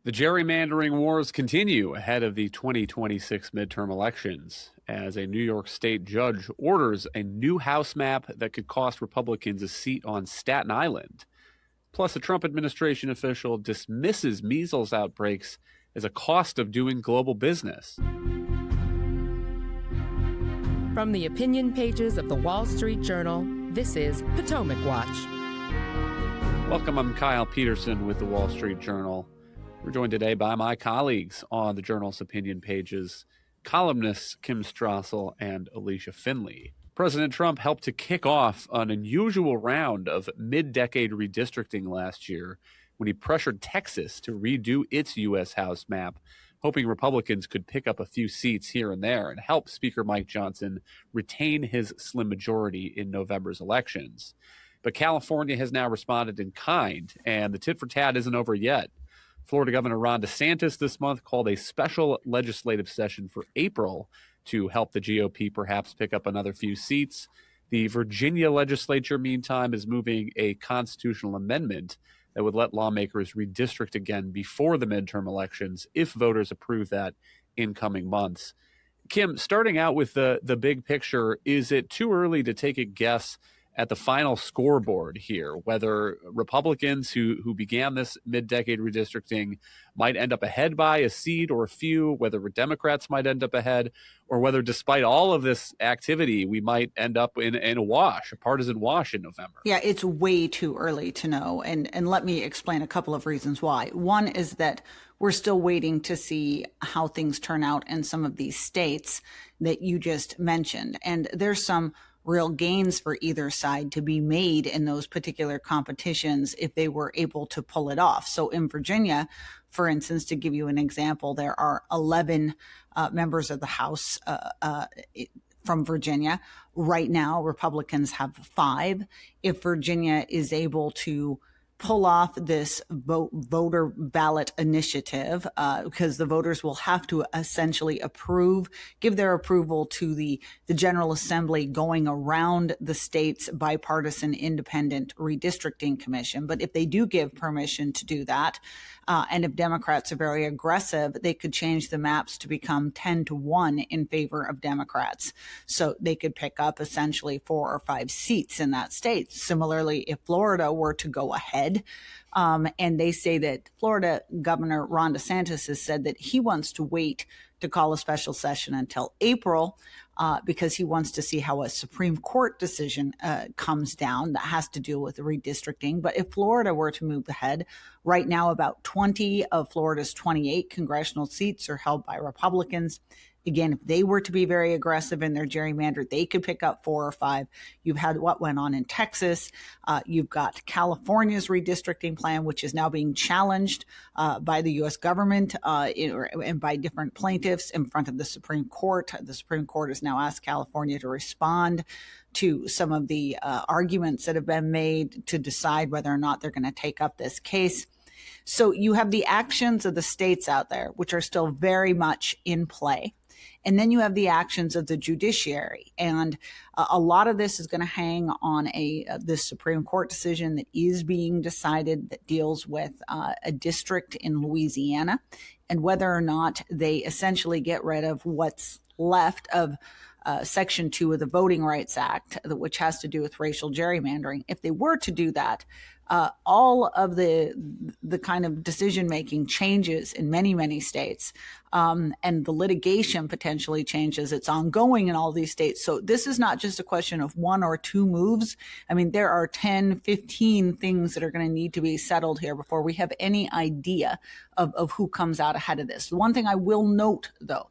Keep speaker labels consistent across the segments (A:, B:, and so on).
A: The gerrymandering wars continue ahead of the 2026 midterm elections as a New York State judge orders a new House map that could cost Republicans a seat on Staten Island. Plus, a Trump administration official dismisses measles outbreaks as a cost of doing global business.
B: From the opinion pages of the Wall Street Journal, this is Potomac Watch.
A: Welcome, I'm Kyle Peterson with the Wall Street Journal. We're joined today by my colleagues on the Journal's opinion pages, columnists Kim Strassel and Alicia Finley. President Trump helped to kick off an unusual round of mid-decade redistricting last year when he pressured Texas to redo its U.S. House map, hoping Republicans could pick up a few seats here and there and help Speaker Mike Johnson retain his slim majority in November's elections. But California has now responded in kind, and the tit for tat isn't over yet. Florida Governor Ron DeSantis this month called a special legislative session for April to help the GOP perhaps pick up another few seats. The Virginia legislature, meantime, is moving a constitutional amendment that would let lawmakers redistrict again before the midterm elections if voters approve that in coming months. Kim, starting out with the big picture, is it too early to take a guess at the final scoreboard here, whether Republicans who began this mid-decade redistricting might end up ahead by a seat or a few, whether Democrats might end up ahead, or whether despite all of this activity, we might end up in a partisan wash in November?
C: Yeah, it's way too early to know. And let me explain a couple of reasons why. One is that we're still waiting to see how things turn out in some of these states that you just mentioned. And there's some real gains for either side to be made in those particular competitions if they were able to pull it off. So in Virginia, for instance, to give you an example, there are 11 members of the House from Virginia. Right now, Republicans have 5. If Virginia is able to pull off this voter ballot initiative, because the voters will have to essentially give their approval to the General Assembly going around the state's bipartisan independent redistricting commission. But if they do give permission to do that, and if Democrats are very aggressive, they could change the maps to become 10-1 in favor of Democrats. So they could pick up essentially 4 or 5 seats in that state. Similarly, if Florida were to go ahead, and they say that Florida Governor Ron DeSantis has said that he wants to wait to call a special session until April, because he wants to see how a Supreme Court decision comes down that has to deal with the redistricting. But if Florida were to move ahead, right now about 20 of Florida's 28 congressional seats are held by Republicans. Again, if they were to be very aggressive in their gerrymander, they could pick up 4 or 5. You've had what went on in Texas. You've got California's redistricting plan, which is now being challenged by the U.S. government and by different plaintiffs in front of the Supreme Court. The Supreme Court has now asked California to respond to some of the arguments that have been made to decide whether or not they're going to take up this case. So you have the actions of the states out there, which are still very much in play. And then you have the actions of the judiciary. And a lot of this is going to hang on this Supreme Court decision that is being decided that deals with a district in Louisiana and whether or not they essentially get rid of what's left of Section 2 of the Voting Rights Act, which has to do with racial gerrymandering. If they were to do that, all of the kind of decision-making changes in many, many states, and the litigation potentially changes. It's ongoing in all these states. So this is not just a question of 1 or 2 moves. I mean, there are 10, 15 things that are going to need to be settled here before we have any idea of who comes out ahead of this. One thing I will note, though,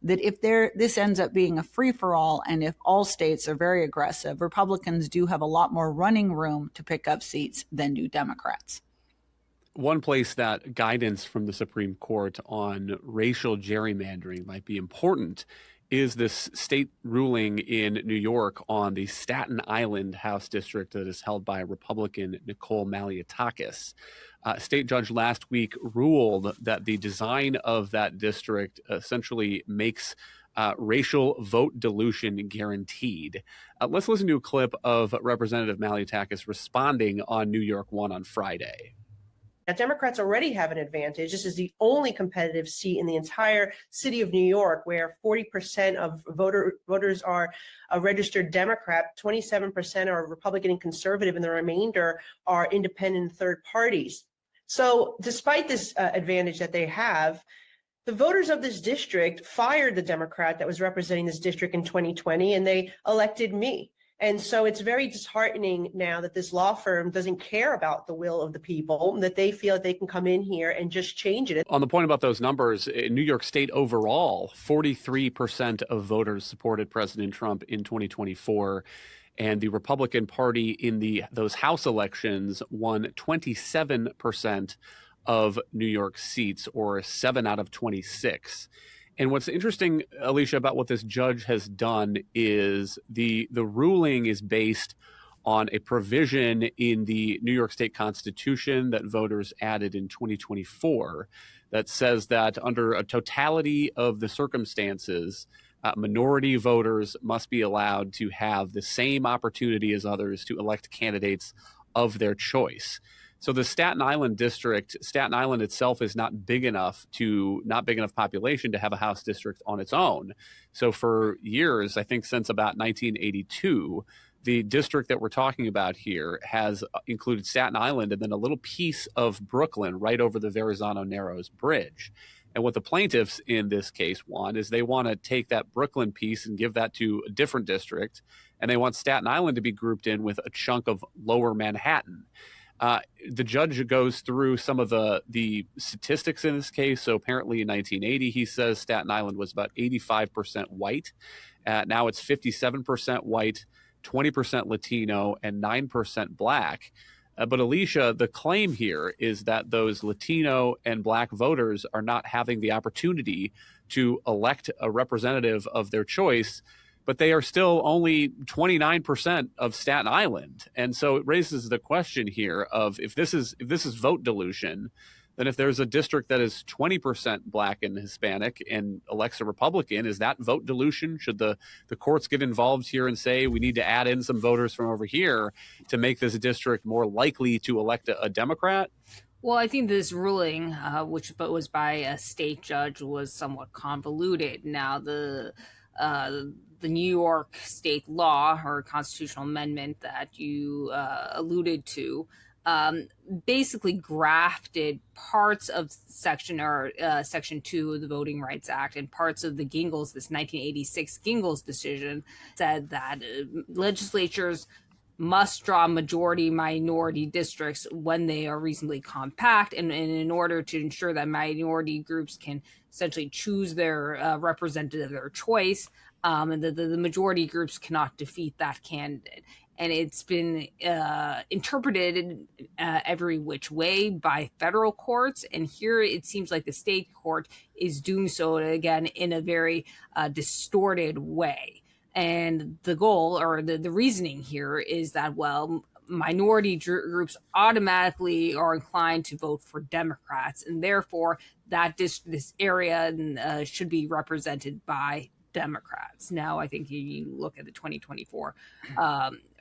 C: that if this ends up being a free-for-all and if all states are very aggressive, Republicans do have a lot more running room to pick up seats than do Democrats.
A: One place that guidance from the Supreme Court on racial gerrymandering might be important is this state ruling in New York on the Staten Island House district that is held by Republican Nicole Malliotakis. A state judge last week ruled that the design of that district essentially makes racial vote dilution guaranteed. Let's listen to a clip of Representative Malliotakis responding on New York One on Friday.
D: Now, Democrats already have an advantage. This is the only competitive seat in the entire city of New York where 40% of voters are a registered Democrat, 27% are Republican and conservative, and the remainder are independent third parties. So despite this advantage that they have, the voters of this district fired the Democrat that was representing this district in 2020, and they elected me. And so it's very disheartening now that this law firm doesn't care about the will of the people, that they feel that they can come in here and just change it.
A: On the point about those numbers, in New York State overall, 43% of voters supported President Trump in 2024. And the Republican Party in those House elections won 27% of New York seats, or 7 out of 26. And what's interesting, Alicia, about what this judge has done is the ruling is based on a provision in the New York State Constitution that voters added in 2024 that says that under a totality of the circumstances, minority voters must be allowed to have the same opportunity as others to elect candidates of their choice. So the Staten Island district, Staten Island itself is not big enough population to have a House district on its own. So for years, I think since about 1982, the district that we're talking about here has included Staten Island and then a little piece of Brooklyn right over the Verrazano Narrows Bridge. And what the plaintiffs in this case want is they want to take that Brooklyn piece and give that to a different district. And they want Staten Island to be grouped in with a chunk of lower Manhattan. The judge goes through some of the statistics in this case. So apparently in 1980, he says Staten Island was about 85% white. Now it's 57% white, 20% Latino, and 9% Black. But Alicia, the claim here is that those Latino and Black voters are not having the opportunity to elect a representative of their choice, but they are still only 29% of Staten Island. And so it raises the question here of if this is vote dilution, then if there's a district that is 20% Black and Hispanic and elects a Republican, is that vote dilution? Should the courts get involved here and say we need to add in some voters from over here to make this district more likely to elect a Democrat?
E: Well, I think this ruling, which was by a state judge, was somewhat convoluted. Now, the New York state law or constitutional amendment that you alluded to basically grafted parts of Section 2 of the Voting Rights Act and parts of the Gingles, this 1986 Gingles decision, said that legislatures must draw majority minority districts when they are reasonably compact, and in order to ensure that minority groups can essentially choose their representative of their choice, and the majority groups cannot defeat that candidate. And it's been interpreted every which way by federal courts. And here it seems like the state court is doing so, again, in a very distorted way. And the goal or the reasoning here is that, well, minority groups automatically are inclined to vote for Democrats, and therefore that this area should be represented by Democrats. Now, I think you look at the 2024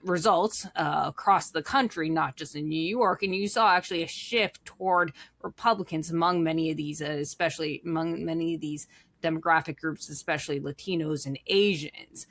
E: results across the country, not just in New York, and you saw actually a shift toward Republicans among many of these, especially among many of these demographic groups, especially Latinos and Asians.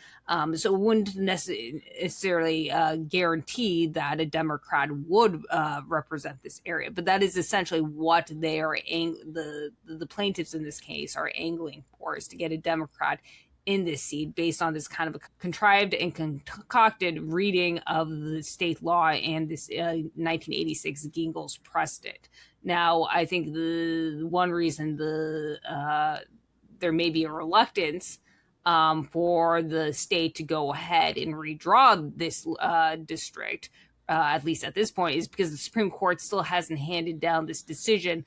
E: So it wouldn't necessarily guarantee that a Democrat would represent this area, but that is essentially what they are the plaintiffs in this case are angling for, is to get a Democrat in this seat based on this kind of a contrived and concocted reading of the state law and this 1986 Gingles precedent. Now, I think the one reason there may be a reluctance for the state to go ahead and redraw this district, at least at this point, is because the Supreme Court still hasn't handed down this decision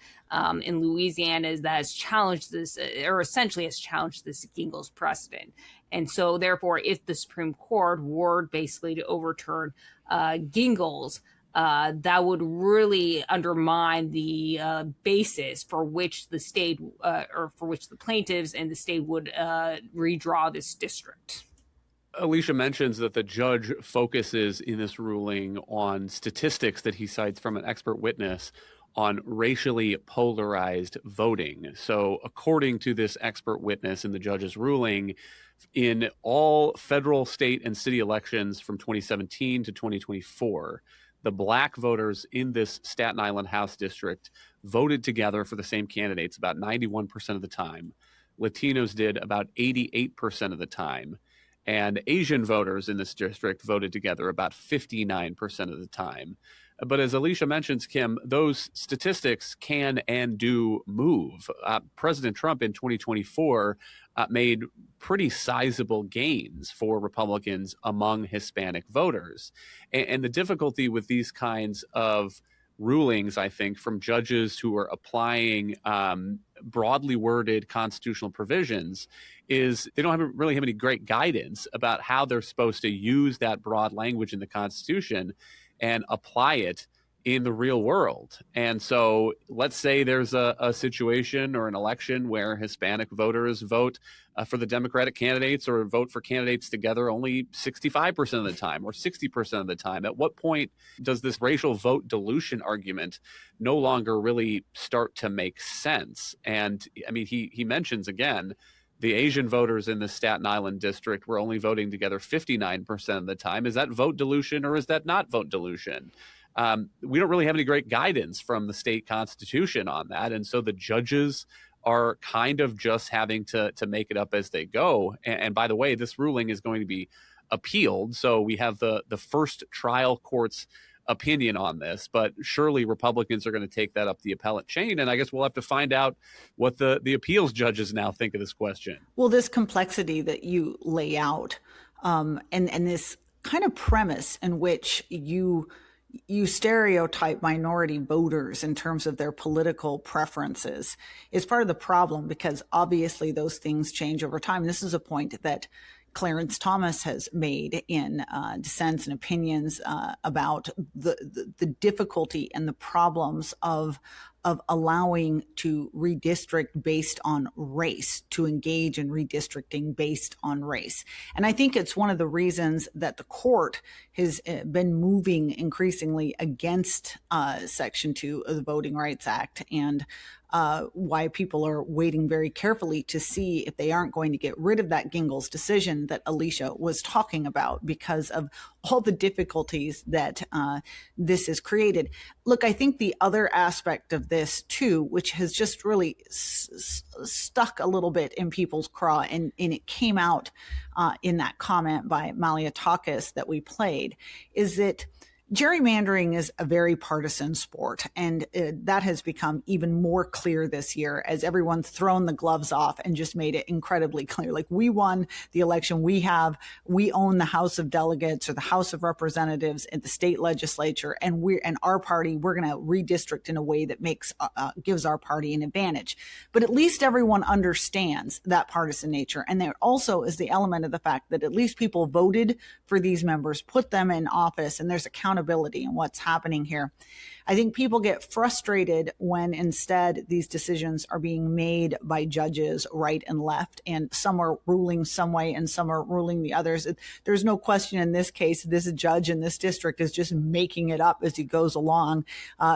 E: in Louisiana that has challenged this, or essentially has challenged this Gingles precedent. And so, therefore, if the Supreme Court were basically to overturn Gingles, that would really undermine the basis for which the state or for which the plaintiffs and the state would redraw this district.
A: Alicia mentions that the judge focuses in this ruling on statistics that he cites from an expert witness on racially polarized voting. So according to this expert witness in the judge's ruling, in all federal, state, and city elections from 2017 to 2024, the black voters in this Staten Island House district voted together for the same candidates about 91% of the time. Latinos did about 88% of the time. And Asian voters in this district voted together about 59% of the time. But as Alicia mentions, Kim, those statistics can and do move. President Trump in 2024 made pretty sizable gains for Republicans among Hispanic voters. And the difficulty with these kinds of rulings, I think, from judges who are applying broadly worded constitutional provisions is they don't really have any great guidance about how they're supposed to use that broad language in the Constitution and apply it in the real world. And so let's say there's a situation or an election where Hispanic voters vote for the Democratic candidates or vote for candidates together only 65% of the time or 60% of the time. At what point does this racial vote dilution argument no longer really start to make sense? And I mean, he mentions again, the Asian voters in the Staten Island district were only voting together 59% of the time. Is that vote dilution or is that not vote dilution? We don't really have any great guidance from the state constitution on that. And so the judges are kind of just having to make it up as they go. And by the way, this ruling is going to be appealed. So we have the first trial court's opinion on this, but surely Republicans are going to take that up the appellate chain. And I guess we'll have to find out what the appeals judges now think of this question.
C: Well, this complexity that you lay out and this kind of premise in which you stereotype minority voters in terms of their political preferences is part of the problem, because obviously those things change over time. This is a point that Clarence Thomas has made in dissents and opinions about the difficulty and the problems of allowing to redistrict based on race, to engage in redistricting based on race. And I think it's one of the reasons that the court has been moving increasingly against Section 2 of the Voting Rights Act, and why people are waiting very carefully to see if they aren't going to get rid of that Gingell's decision that Alicia was talking about, because of all the difficulties that this has created. Look, I think the other aspect of this too, which has just really stuck a little bit in people's craw, and it came out in that comment by Malliotakis that we played, is that gerrymandering is a very partisan sport, and that has become even more clear this year as everyone's thrown the gloves off and just made it incredibly clear. Like, we won the election. We own the House of Delegates or the House of Representatives at the state legislature, and our party, we're going to redistrict in a way that gives our party an advantage. But at least everyone understands that partisan nature. And there also is the element of the fact that at least people voted for these members, put them in office, and there's accountability in what's happening here. I think people get frustrated when instead these decisions are being made by judges right and left, and some are ruling some way and some are ruling the others. There's no question in this case, this judge in this district is just making it up as he goes along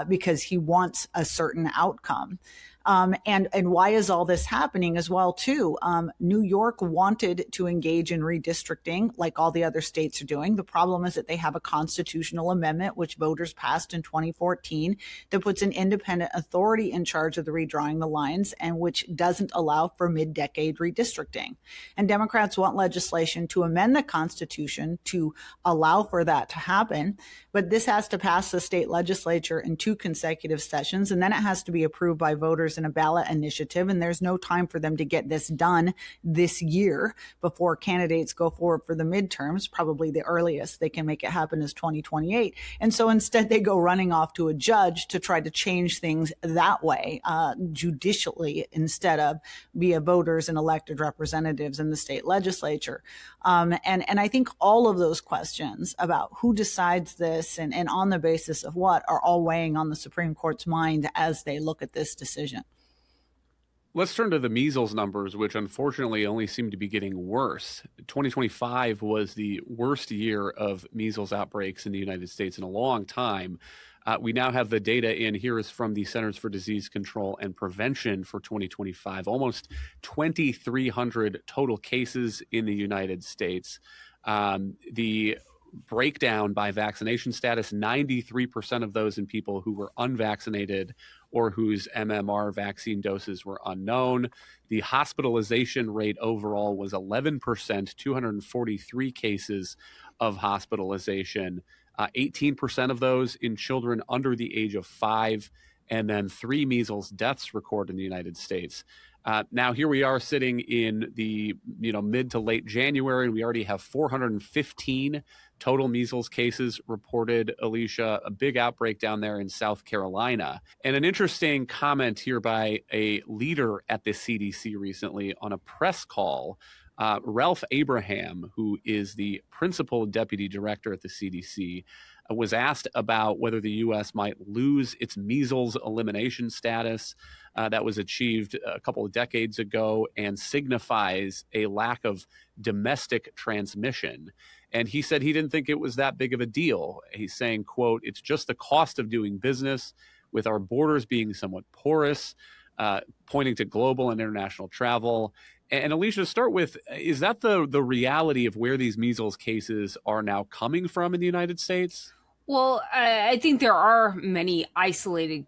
C: because he wants a certain outcome. And why is all this happening as well, too? New York wanted to engage in redistricting like all the other states are doing. The problem is that they have a constitutional amendment, which voters passed in 2014, that puts an independent authority in charge of the redrawing the lines, and which doesn't allow for mid-decade redistricting. And Democrats want legislation to amend the Constitution to allow for that to happen. But this has to pass the state legislature in 2 consecutive sessions, and then it has to be approved by voters in a ballot initiative. And there's no time for them to get this done this year before candidates go forward for the midterms. Probably the earliest they can make it happen is 2028. And so instead they go running off to a judge to try to change things that way, judicially, instead of via voters and elected representatives in the state legislature. And I think all of those questions about who decides this and on the basis of what are all weighing on the Supreme Court's mind as they look at this decision.
A: Let's turn to the measles numbers, which unfortunately only seem to be getting worse. 2025 was the worst year of measles outbreaks in the United States in a long time. We now have the data in. Here is from the Centers for Disease Control and Prevention for 2025. Almost 2,300 total cases in the United States. The breakdown by vaccination status, 93% of those in people who were unvaccinated or whose MMR vaccine doses were unknown. The hospitalization rate overall was 11%, 243 cases of hospitalization, 18% of those in children under the age of 5, and then 3 measles deaths recorded in the United States. Now, here we are sitting in the mid to late January. We already have 415 total measles cases reported, Alicia, a big outbreak down there in South Carolina. And an interesting comment here by a leader at the CDC recently on a press call. Ralph Abraham, who is the principal deputy director at the CDC, was asked about whether the U.S. might lose its measles elimination status that was achieved a couple of decades ago and signifies a lack of domestic transmission. And he said he didn't think it was that big of a deal. He's saying, quote, "It's just the cost of doing business with our borders being somewhat porous," pointing to global and international travel. And Alicia, start with, is that the reality of where these measles cases are now coming from in the United States?
E: Well, I think there are many isolated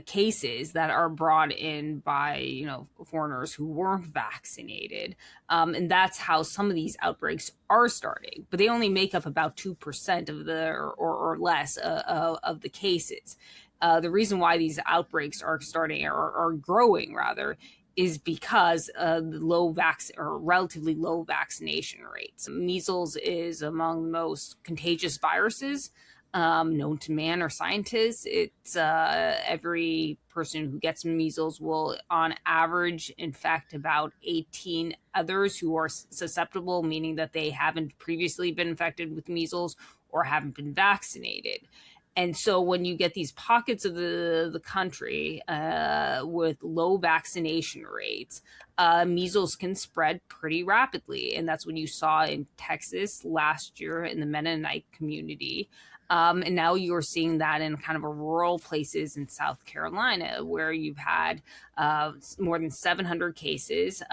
E: cases that are brought in by foreigners who weren't vaccinated, and that's how some of these outbreaks are starting. But they only make up about 2% of the or less of the cases. The reason why these outbreaks are starting or growing rather is because of the relatively low vaccination rates. Measles is among the most contagious viruses known to man or scientists. It's every person who gets measles will, on average, infect about 18 others who are susceptible, meaning that they haven't previously been infected with measles or haven't been vaccinated. And so when you get these pockets of the country with low vaccination rates, measles can spread pretty rapidly. And that's what you saw in Texas last year in the Mennonite community. And now you're seeing that in kind of rural places in South Carolina, where you've had more than 700 cases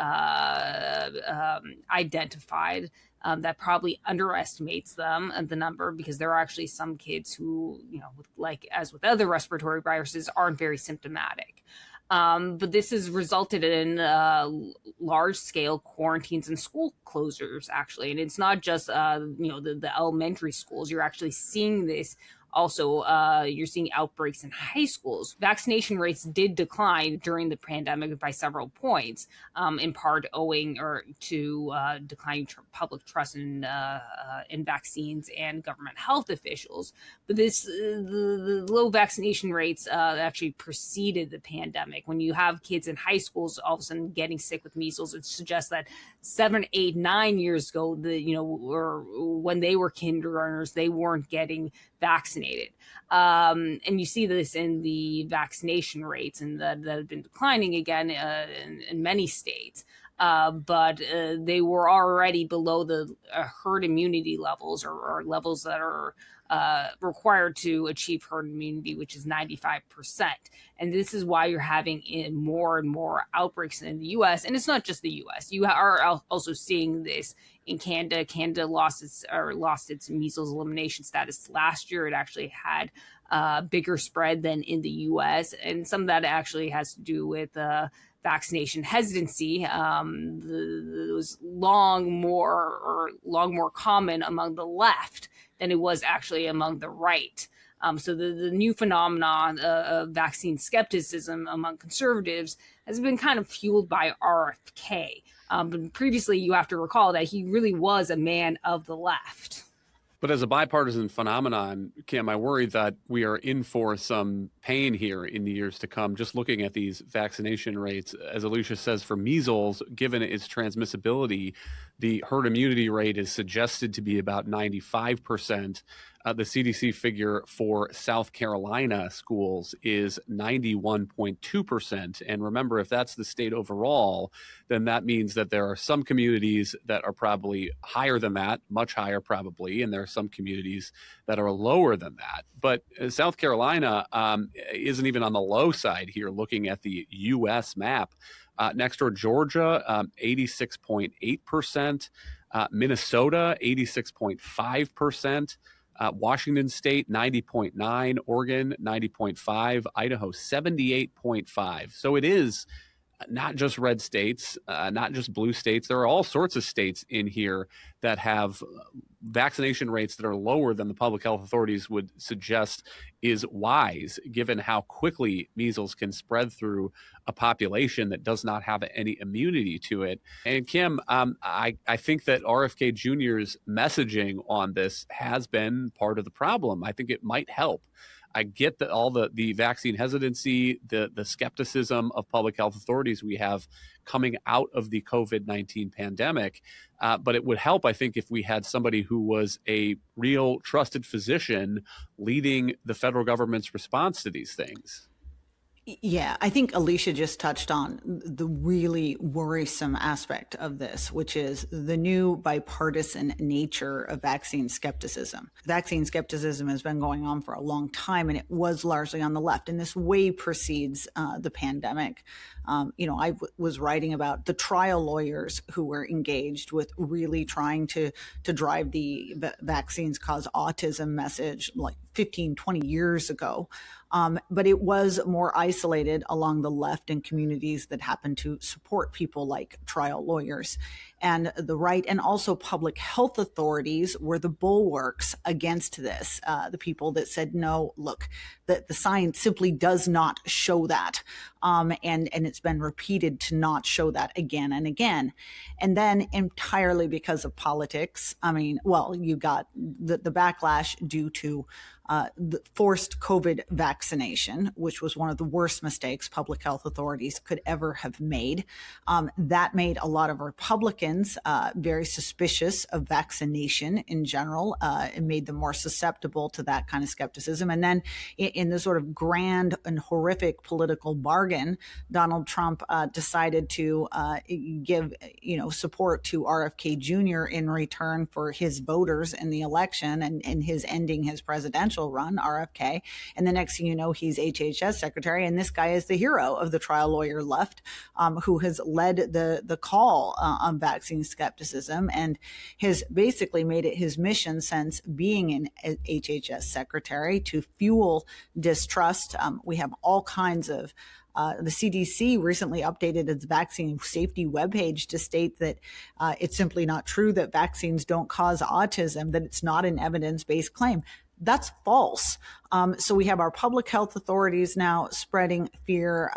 E: identified. That probably underestimates the number, because there are actually some kids who, as with other respiratory viruses, aren't very symptomatic. But this has resulted in large-scale quarantines and school closures, actually. And it's not just, the elementary schools. You're actually seeing this. Also, you're seeing outbreaks in high schools. Vaccination rates did decline during the pandemic by several points, in part owing to declining public trust in vaccines and government health officials. But the low vaccination rates actually preceded the pandemic. When you have kids in high schools all of a sudden getting sick with measles, it suggests that 7, 8, 9 years ago, or when they were kindergartners, they weren't getting vaccinated. And you see this in the vaccination rates, and that have been declining again in many states. But they were already below the herd immunity levels, or levels that are required to achieve herd immunity, which is 95%. And this is why you're having more and more outbreaks in the U.S. And it's not just the U.S. You are also seeing this in Canada. Canada lost its measles elimination status last year. It actually had bigger spread than in the U.S. And some of that actually has to do with vaccination hesitancy. It was long more common among the left than it was actually among the right. So the new phenomenon of vaccine skepticism among conservatives has been kind of fueled by RFK. But previously, you have to recall that he really was a man of the left.
A: But as a bipartisan phenomenon, Kim, I worry that we are in for some pain here in the years to come, just looking at these vaccination rates. As Alicia says, for measles, given its transmissibility, the herd immunity rate is suggested to be about 95%. The CDC figure for South Carolina schools is 91.2%. And remember, if that's the state overall, then that means that there are some communities that are probably higher than that, much higher probably, and there are some communities that are lower than that. But South Carolina isn't even on the low side here, looking at the U.S. map. Next door, Georgia, 86.8%. Minnesota, 86.5%. Washington State, 90.9%. Oregon, 90.5%. Idaho, 78.5%. So it is not just red states, not just blue states. There are all sorts of states in here that have vaccination rates that are lower than the public health authorities would suggest is wise, given how quickly measles can spread through a population that does not have any immunity to it. And Kim, I think that RFK Jr.'s messaging on this has been part of the problem. I think it might help. I get that all the vaccine hesitancy, the skepticism of public health authorities we have coming out of the COVID-19 pandemic. But it would help, I think, if we had somebody who was a real trusted physician leading the federal government's response to these things.
C: Yeah, I think Alicia just touched on the really worrisome aspect of this, which is the new bipartisan nature of vaccine skepticism. Vaccine skepticism has been going on for a long time, and it was largely on the left, and this way precedes the pandemic. I was writing about the trial lawyers who were engaged with really trying to drive the vaccines cause autism message like 15, 20 years ago. But it was more isolated along the left in communities that happen to support people like trial lawyers. And the right and also public health authorities were the bulwarks against this. The people that said, no, look, the science simply does not show that. And it's been repeated to not show that again and again. And then entirely because of politics, you got the backlash due to the forced COVID vaccination, which was one of the worst mistakes public health authorities could ever have made. That made a lot of Republicans very suspicious of vaccination in general. It made them more susceptible to that kind of skepticism. And then in the sort of grand and horrific political bargain, Donald Trump decided to give support to RFK Jr. in return for his voters in the election and his ending his presidential run, RFK. And the next thing you know, he's HHS secretary. And this guy is the hero of the trial lawyer left, who has led the call on vaccine skepticism and has basically made it his mission since being an HHS secretary to fuel distrust. We have all kinds of the CDC recently updated its vaccine safety webpage to state that it's simply not true that vaccines don't cause autism, that it's not an evidence-based claim. That's false. So we have our public health authorities now spreading fear.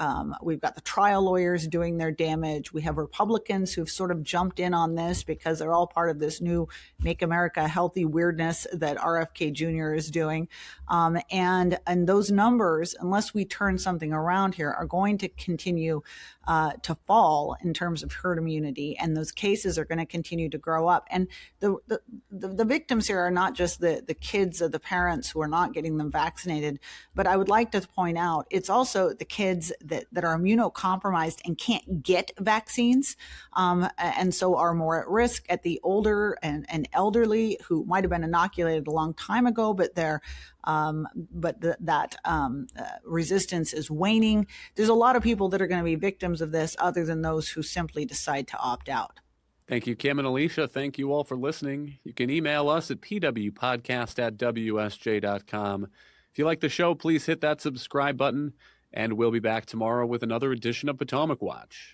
C: We've got the trial lawyers doing their damage. We have Republicans who've sort of jumped in on this because they're all part of this new Make America Healthy weirdness that RFK Jr. is doing. And those numbers, unless we turn something around here, are going to continue to fall in terms of herd immunity. And those cases are going to continue to grow up. And the victims here are not just the kids of the parents who are not getting them vaccinated, but I would like to point out it's also the kids that are immunocompromised and can't get vaccines, and so are more at risk, at the older and elderly who might have been inoculated a long time ago, but that resistance is waning. There's a lot of people that are going to be victims of this other than those who simply decide to opt out.
A: Thank you, Kim and Alicia. Thank you all for listening. You can email us at pwpodcast@wsj.com. If you like the show, please hit that subscribe button, and we'll be back tomorrow with another edition of Potomac Watch.